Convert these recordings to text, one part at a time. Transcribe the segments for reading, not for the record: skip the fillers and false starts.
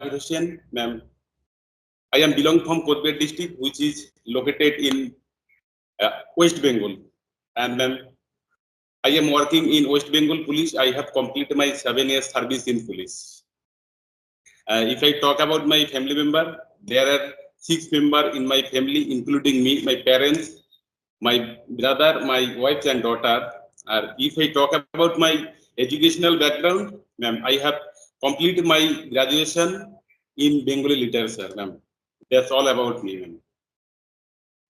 Hussain, ma'am. I am belong from Kotbet district, which is located in West Bengal. And ma'am, I am working in West Bengal Police. I have completed my 7 years service in police. If I talk about my family member, there are 6 members in my family, including me, my parents, my brother, my wife and daughter. If I talk about my educational background, ma'am, I have completed my graduation in Bengali literature, ma'am. That's all about me, ma'am.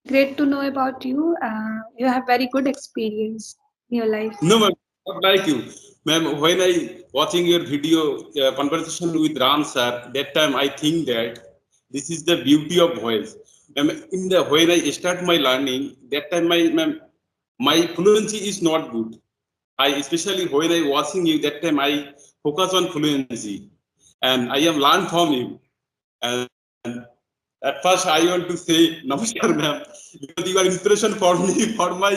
Great to know about you. You have very good experience in your life. No, ma'am, not like you, ma'am. When I watching your video conversation with Ram sir, that time I think that this is the beauty of voice. Ma'am, in the when I start my learning, that time my fluency is not good. I especially when I watching you that time I focus on fluency, and I have learned from you. And at first I want to say namaskar, ma'am, because you are inspiration for me for my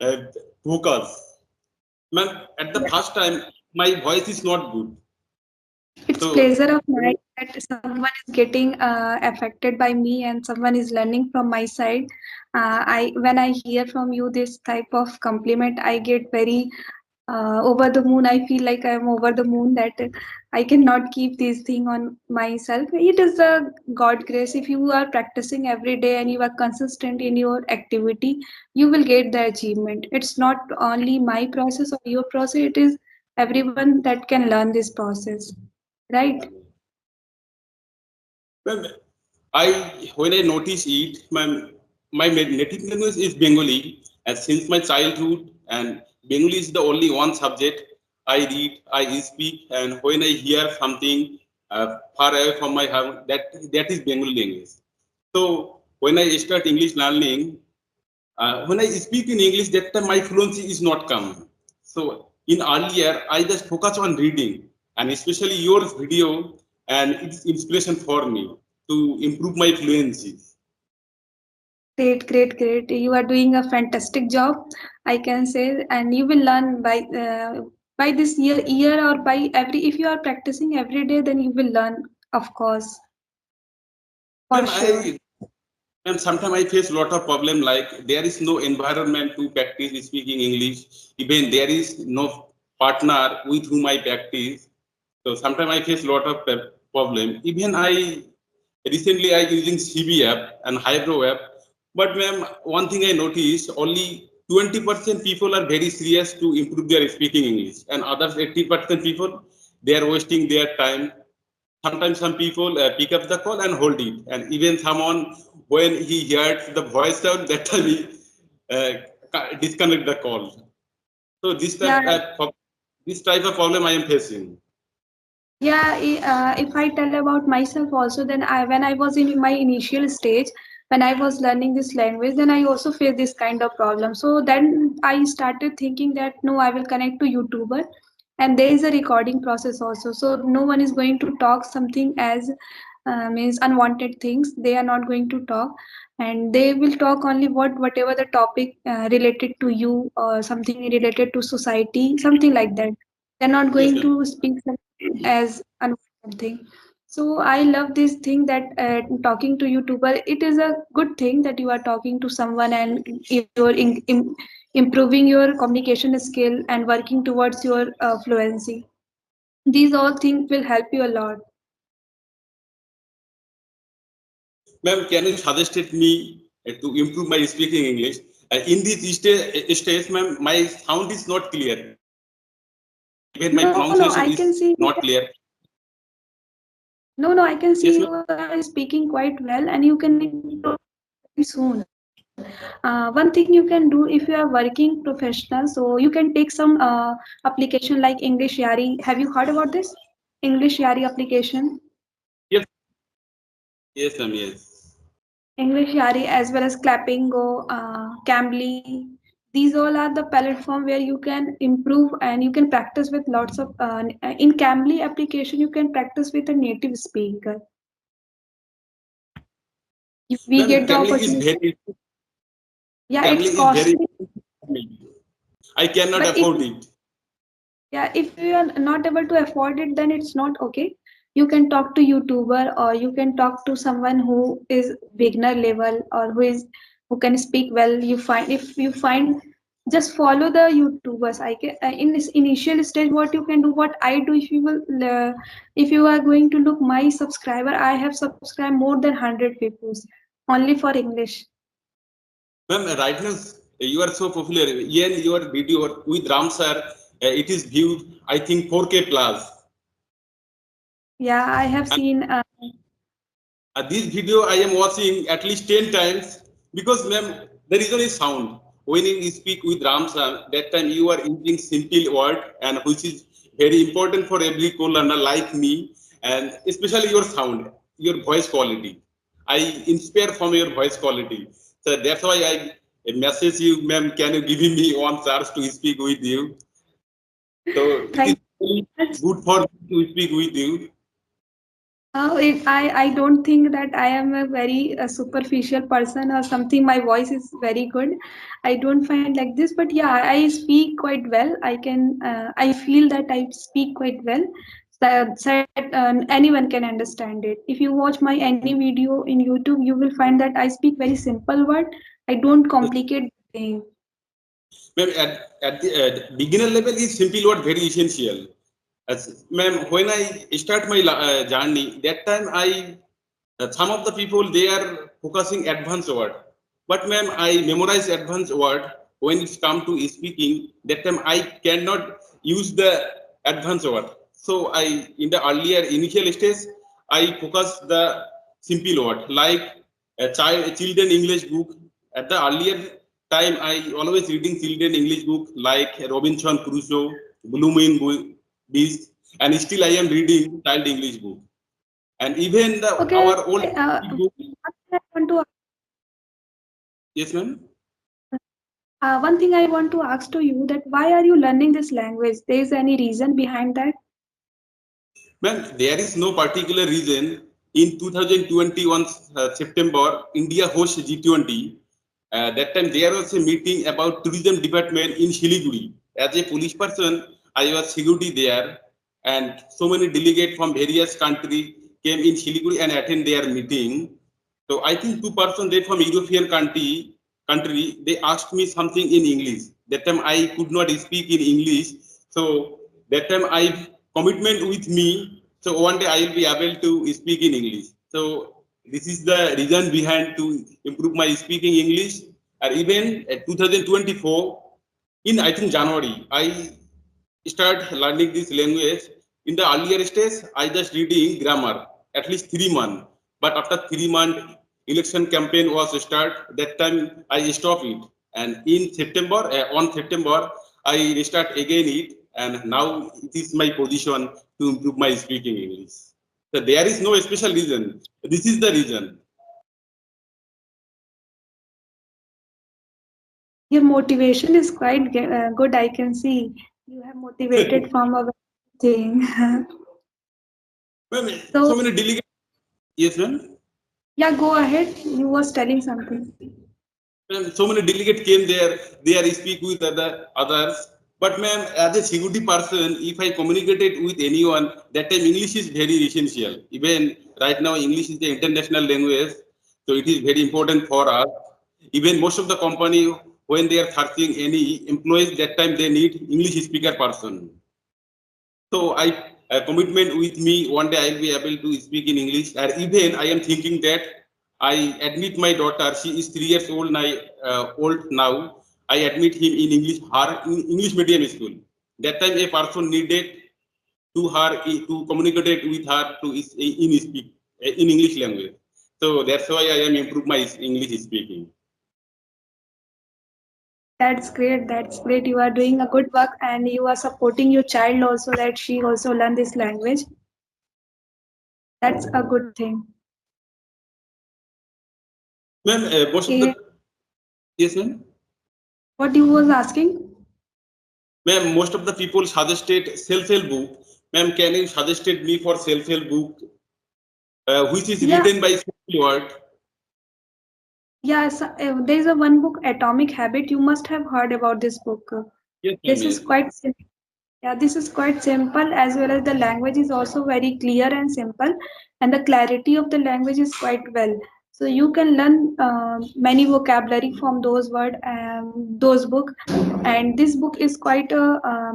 uh, focus. Man, at the first time my voice is not good. It's So pleasure of mine that someone is getting affected by me and someone is learning from my side. I when I hear from you this type of compliment, I get very over the moon. I feel like I am over the moon that I cannot keep this thing on myself. It is a God grace. If you are practicing every day and you are consistent in your activity, you will get the achievement. It's not only my process or your process, it is everyone that can learn this process, right? ma'am, I when I notice it, my native language is Bengali, and since my childhood, and Bengali is the only one subject I read, I speak, and when I hear something far away from my house, that is Bengali language. So when I start English learning, when I speak in English, that time my fluency is not come. So in earlier, I just focus on reading, and especially your video, and it's inspiration for me to improve my fluency. Great, great, great. You are doing a fantastic job, I can say, and you will learn by this year or by every. If you are practicing every day, then you will learn, of course, for Ma'am, sure. and sometimes I face a lot of problem like there is no environment to practice speaking English. Even there is no partner with whom I practice. So sometimes I face a lot of problem. Even recently I using CB app and Hybro app. But ma'am, one thing I noticed only 20% people are very serious to improve their speaking English, and others 80% people they are wasting their time. Sometimes some people pick up the call and hold it, and even someone when he hears the voice sound that time he uh, disconnect the call. So Yeah, this type of problem I am facing. yeah. If I tell about myself also, then when I was in my initial stage, when I was learning this language, then I also faced this kind of problem. So then I started thinking that no, I will connect to YouTuber, and there is a recording process also. So no one is going to talk something as means unwanted things. They are not going to talk, and they will talk only whatever the topic related to you or something related to society, something like that. They're not Yes, going ma'am. to speak as something. So I love this thing that talking to YouTuber, it is a good thing that you are talking to someone and you're improving your communication skill and working towards your fluency. These all things will help you a lot. Ma'am, can you suggest me to improve my speaking English? In this stage, ma'am, my sound is not clear. Even my No, no, pronunciation I can is see. not clear. No, no, I can see Yes, you ma'am. are speaking quite well, and you can improve very soon. One thing you can do if you are working professional, so you can take some application like English Yari. Have you heard about this? English Yari application. Yes, yes, ma'am. Yes. English Yari as well as Clappingo, Cambly. These all are the platform where you can improve and you can practice with lots of. In Cambly application, you can practice with a native speaker. We Ma'am, get the gambling is opportunity. very Yeah, it's gambling is very costly, expensive for me. I cannot but if afford it. yeah, if you are not able to afford it, then it's not okay. you can talk to YouTuber, or you can talk to someone who is beginner level, or who can speak well. You find, if you find, just follow the YouTubers. I can, in this initial stage, what you can do, what I do, if you will, if you are going to look my subscriber, I have subscribed more than 100 people only for English. Ma'am, right now you are so popular. Even your video with Ram sir, it is viewed, I think, 4K plus. Yeah, I have And seen. this video I am watching at least 10 times because, ma'am, the reason is sound. When you speak with Ram sir, that time you are using simple word and which is very important for every co-learner like me, and especially your sound, your voice quality. I inspire from your voice quality. So that's why I message you, ma'am, can you give me one chance to speak with you? So it is Thank really you so much. good for me to speak with you. I don't think that I am a very superficial person or something. My voice is very good. I don't find like this, but yeah, I speak quite well. I feel that I speak quite well. So that anyone can understand it. If you watch my any video in YouTube, you will find that I speak very simple word. I don't complicate things. Ma'am, at the beginner level is simple word very essential. As, ma'am, when I start my journey, that time some of the people they are focusing advanced word. But ma'am, I memorize advanced word when it's come to speaking. That time I cannot use the advanced word. So I in the earlier initial stage I focus the simple word like a child children English book. At the earlier time I always reading children English book like Robinson Crusoe, Blooming Beast, and still I am reading child English book. And even Okay, our old book, yes, ma'am. one thing I want to ask to you, that why are you learning this language? There is any reason behind that? Ma'am, there is no particular reason. In 2021 September, India hosts G20. That time there was a meeting about tourism department in Siliguri. As a police person, I was security there, and so many delegates from various countries came in Siliguri and attend their meeting. So I think two person they from European country they asked me something in English. That time I could not speak in English. So that time I commitment with me. So one day I will be able to speak in English. So this is the reason behind to improve my speaking English. And even 2024 in I think January I start learning this language. In the earlier stage I just reading grammar at least 3 months, but after 3 months election campaign was start. That time I stop it, and in September on September I restart again it, and now it is my position to improve my speaking English. So there is no special reason, this is the reason. Your motivation is quite good. I can see you have motivated from a thing. Ma'am, so So many delegates. Yes, ma'am. yeah, go ahead. You was telling something. Ma'am, so many delegates came there. They are speak with others. But ma'am, as a security person, if I communicated with anyone, that time English is very essential. Even right now, English is the international language, so it is very important for us. Even most of the company, when they are searching any employees, that time they need English speaker person. So I a commitment with me. One day I'll be able to speak in English. And even I am thinking that I admit my daughter. She is 3 years old now. Old now. I admit him in English. Her in English medium school. That time a person needed to her to communicate with her to in speak in English language. So that's why I am improve my English speaking. That's great. That's great. You are doing a good work, and you are supporting your child also, that she also learn this language. That's a good thing. Ma'am, most of Eh, the yes, ma'am. what you was asking? Ma'am, most of the people suggested self-help book. Ma'am, can you suggested me for self-help book, which is Yeah, written by Stewart? yes. There is a one book, Atomic Habit. You must have heard about this book. Yes, ma'am. This is Yes. quite simple. Yeah, this is quite simple, as well as the language is also very clear and simple, and the clarity of the language is quite well. So you can learn many vocabulary from those word and those book, and this book is quite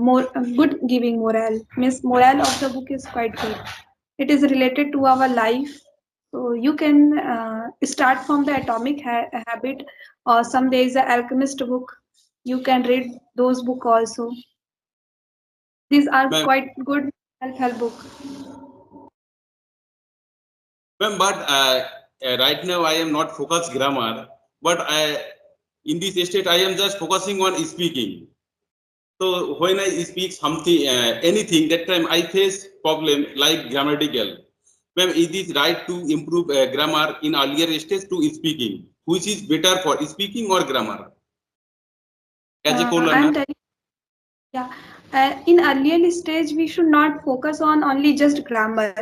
more good giving morale. Means morale of the book is quite good. It is related to our life, so you can start from the atomic habit, or some there is a alchemist book. You can read those book also. These are Ma'am, quite good self-help book. ma'am, but right now I am not focused grammar, but in this state I am just focusing on speaking. So when I speak something, anything, that time I face problem like grammatical. Ma'am, it is right to improve grammar in earlier stage to speaking. Which is better for speaking or grammar? As a co-learner. I'm telling, yeah, in earlier stage we should not focus on only just grammar.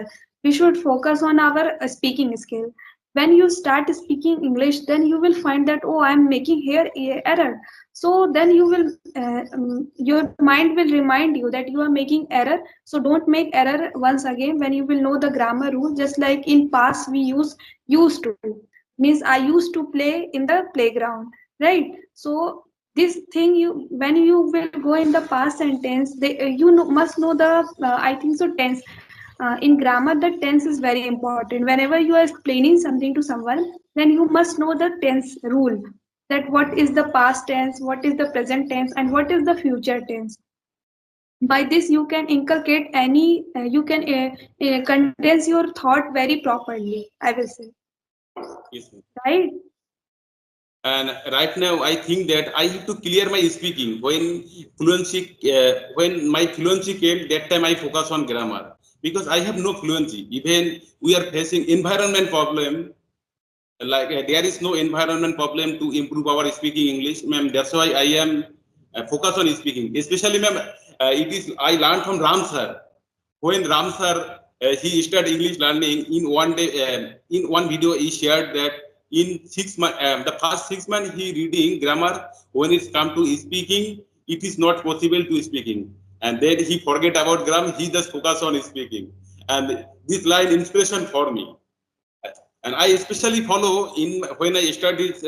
We should focus on our speaking skill. When you start speaking English, then you will find that, oh, I'm making here error. So then you will your mind will remind you that you are making error. So don't make error once again. When you will know the grammar rule, just like in past we used to, means I used to play in the playground, right? So this thing, you when you will go in the past sentence, you must know the I think so tense. In grammar, the tense is very important. Whenever you are explaining something to someone, then you must know the tense rule, that what is the past tense, what is the present tense, and what is the future tense. By this you can inculcate any you can condense your thought very properly, I will say, Yes, ma'am. right? And right now I think that I have to clear my speaking. When my fluency came, that time I focus on grammar because I have no fluency. Even we are facing environment problem, like there is no environment problem to improve our speaking English, ma'am. That's why I am focus on speaking. Especially, ma'am, it is I learned from Ram sir. When Ram sir he started English learning in one day, in one video he shared that in 6 months, the first 6 months he reading grammar. When it's come to speaking, it is not possible to speaking, and then he forget about grammar. He just focus on speaking, and this line inspiration for me. And I especially follow in when I start this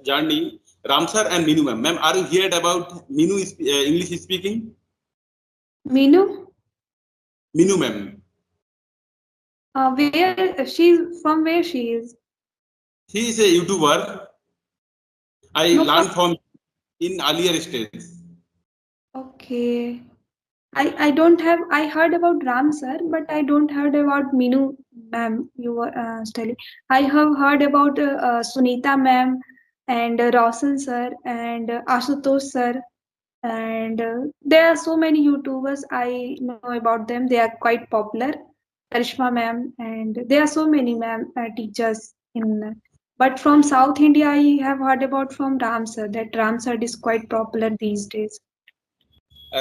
journey, Ramsar and Minu ma'am. Ma'am, are you heard about Minu English speaking? Minu, Minu ma'am. where she's from, where she is? He is a YouTuber. I No, from, learned from in earlier stage. okay. I don't have, I heard about Ram sir, but I don't heard about Minu ma'am. You were telling. I have heard about Sunita ma'am, and Roshan sir, and Ashutosh sir, and there are so many YouTubers I know about them. They are quite popular. Karishma ma'am, and there are so many ma'am teachers in. But from South India, I have heard about from Ram sir, that Ram sir is quite popular these days.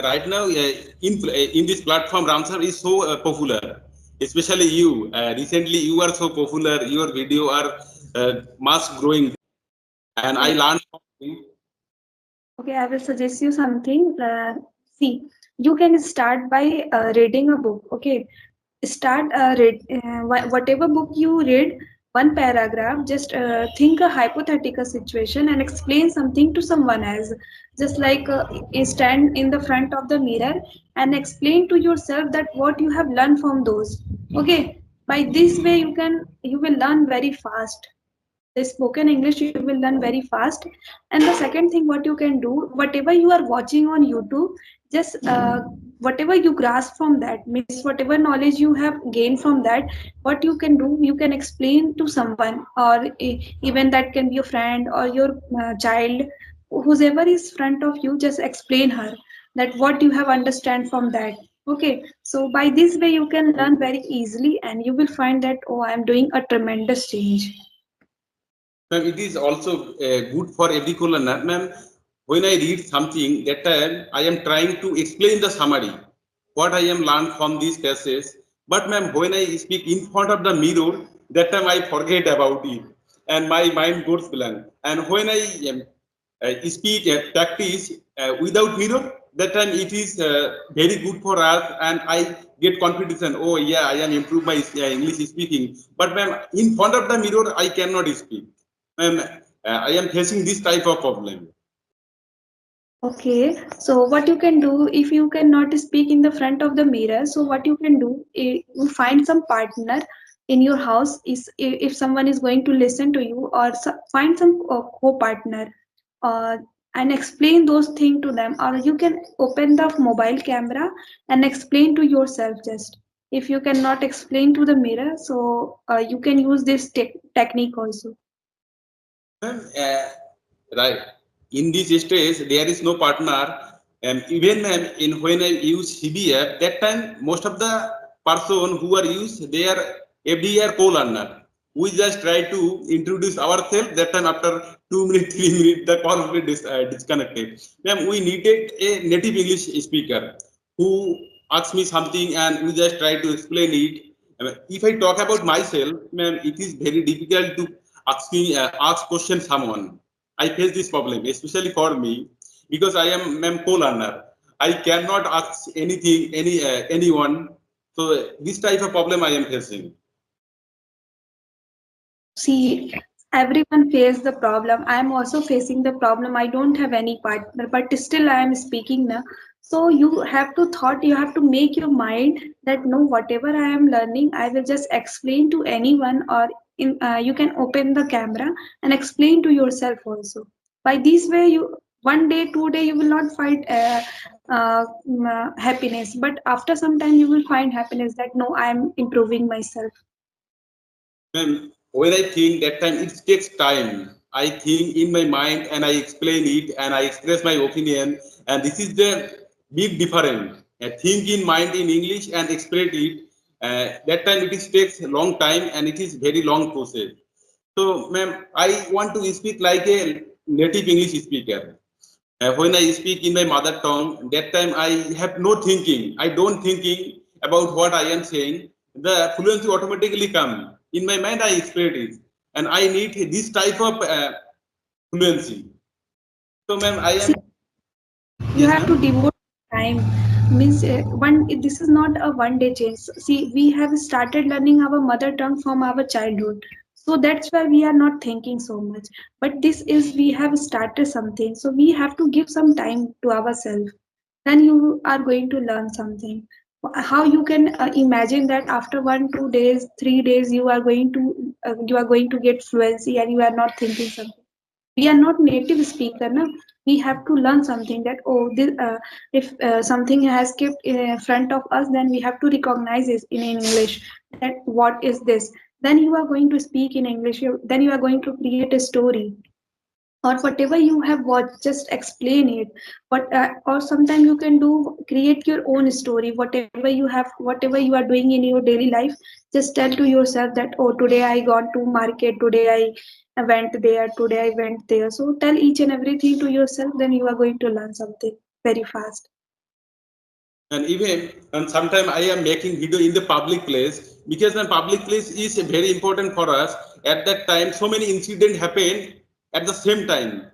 Right now, in this platform, Ramsar is so popular. Especially you. Recently, you are so popular. Your video are mass growing, and I Okay, learned from you. okay, I will suggest you something. See, you can start by reading a book. Okay, start read whatever book you read, one paragraph. Just think a hypothetical situation and explain something to someone else. Just like stand in the front of the mirror and explain to yourself that what you have learned from those. Okay, by this way you will learn very fast. The spoken English you will learn very fast. And the second thing, what you can do, whatever you are watching on YouTube, just whatever you grasp from that, means whatever knowledge you have gained from that, what you can do, you can explain to someone, or even that can be a friend or your child, whoever is front of you, just explain her that what you have understand from that. Okay, so by this way you can learn very easily, and you will find that, oh, I am doing a tremendous change. Ma'am, it is also good for every learner. Ma'am, when I read something, that time I am trying to explain the summary, what I am learned from these cases. But ma'am, when I speak in front of the mirror, that time I forget about it, and my mind goes blank. And when I speak practice without mirror, that time it is very good for us, and I get confidence. Oh yeah, I am improve my English speaking. But ma'am, in front of the mirror, I cannot speak. Ma'am, I am facing this type of problem. Okay, so what you can do if you cannot speak in the front of the mirror, so what you can do, you find some partner in your house. Is if someone is going to listen to you, or find some co-partner, uh, and explain those things to them, or you can open the mobile camera and explain to yourself. Just if you cannot explain to the mirror, so you can use this technique also. Ma'am, right. In this stage, there is no partner. Even ma'am, in when I use CBF, that time most of the person who are used, they are every year co-learner. We just try to introduce ourselves. That time after 2 minutes, 3 minutes, the call will be disconnected. Ma'am, we needed a native English speaker who asks me something, and we just try to explain it. If I talk about myself, ma'am, it is very difficult to ask question someone. I face this problem, especially for me, because I am co-learner. I cannot ask anyone. So this type of problem I am facing. See, everyone face the problem. I am also facing the problem. I don't have any partner, but still I am speaking now. So you have to thought, you have to make your mind that no, whatever I am learning, I will just explain to anyone, or you can open the camera and explain to yourself also. By this way, you 1 day, 2 day, you will not find happiness, but after some time, you will find happiness that no, I am improving myself. When I think that time, it takes time. I think in my mind and I explain it and I express my opinion. And this is the big difference. Think in mind in English and express it. That time it is takes a long time and it is very long process. So, ma'am, I want to speak like a native English speaker. When I speak in my mother tongue, that time I have no thinking. I don't thinking about what I am saying. The fluency automatically come. In my mind, I explain it. And I need this type of fluency. So, ma'am, I See, am, you yes, have to ma'am. devote time. Means one, this is not a 1 day change. See, we have started learning our mother tongue from our childhood, so that's why we are not thinking so much. But this is, we have started something, so we have to give some time to ourselves. Then you are going to learn something. How you can imagine that after 1 2 days 3 days you are going to get fluency and you are not thinking something? We are not native speaker na. We have to learn something that oh this, if something has kept in front of us, then we have to recognize it in English, that what is this. Then you are going to speak in English. Then you are going to create a story, or whatever you have watched, just explain it. But or sometimes you can do, create your own story. Whatever you have, whatever you are doing in your daily life, just tell to yourself that oh, today I gone to market, today I went there, today I went there. So tell each and everything to yourself, then you are going to learn something very fast. And even and sometimes I am making video in the public place because the public place is very important for us. At that time, so many incidents happen at the same time.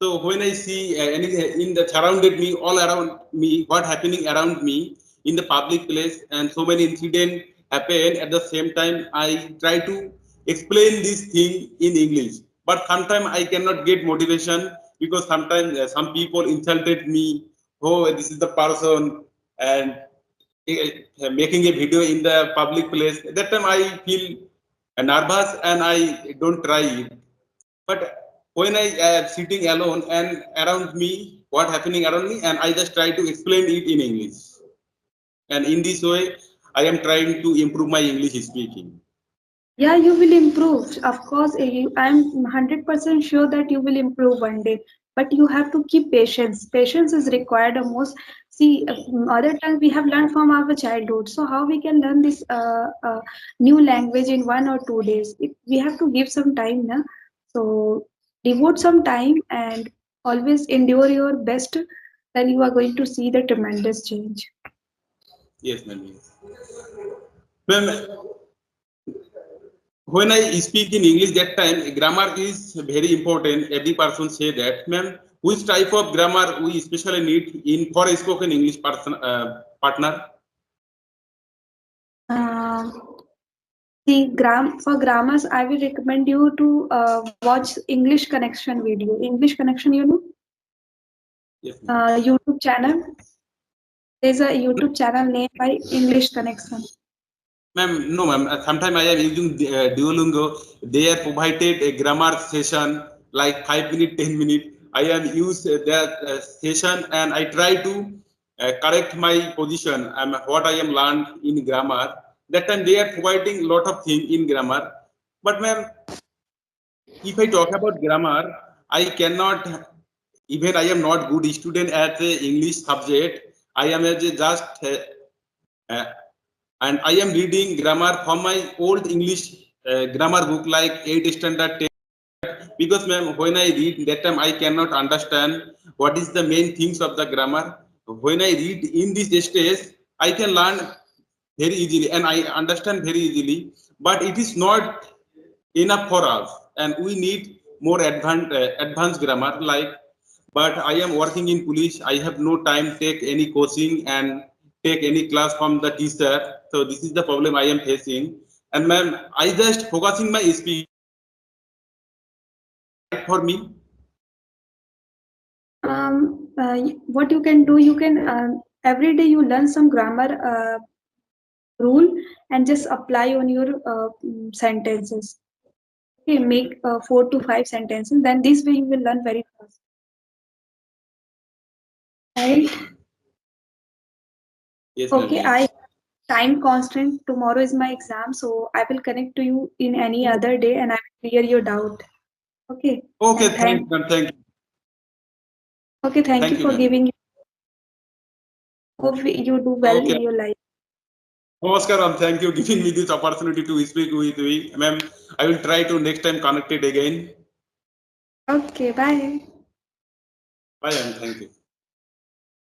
So when I see anything in the surrounded me, all around me, what happening around me in the public place, and so many incidents happen at the same time, I try to explain this thing in English. But sometimes I cannot get motivation because sometimes some people insulted me. Oh, this is the person, and making a video in the public place. That time I feel nervous and I don't try it. But when I am sitting alone and around me, what happening around me, and I just try to explain it in English. And in this way, I am trying to improve my English speaking. Yeah, you will improve. Of course, I'm 100% sure that you will improve 1 day. But you have to keep patience. Patience is required the most. See, other times we have learned from our childhood. So how we can learn this new language in 1 or 2 days? We have to give some time, na? So devote some time and always endure your best. Then you are going to see the tremendous change. Yes, ma'am. Yes. Ma'am, when I speak in English, that time grammar is very important. Every person say that, ma'am. which type of grammar we especially need in for a spoken English partner? For grammars, I will recommend you to watch English Connection video. English Connection, you know, Yes, YouTube channel. There's a YouTube channel named by English Connection. ma'am. No, ma'am. Sometimes I am using Duolingo. They have provided a grammar session like 5 minutes, 10 minutes. I am use that session and I try to correct my position. What I am learned in grammar. That time they are providing lot of things in grammar. But ma'am, if I talk about grammar, I cannot. Even I am not good student at the English subject. I am as a just uh, and I am reading grammar from my old English grammar book like 8th standard 10, because ma'am when I read that time I cannot understand what is the main things of the grammar. When I read in this stage I can learn very easily and I understand very easily, but it is not enough for us and we need more advanced grammar like. But I am working in police, I have no time take any coaching and take any class from the teacher, so this is the problem I am facing. And ma'am, I just focusing my speech for me. What you can do, you can every day you learn some grammar rule and just apply on your sentences. Okay, make 4 to 5 sentences. Then this way you will learn very fast. Right? Yes ma'am, Okay, yes. I time constant. Tomorrow is my exam, so I will connect to you in any other day and I will clear your doubt. Okay. Okay, And thanks ma'am, thank you. okay, thank you Thank you for ma'am. giving. Hope you do well Okay. in your life. Namaskar ma'am, thank you giving me this opportunity to speak with you. Ma'am, I will try to next time connect it again. Okay, bye. Bye and thank you.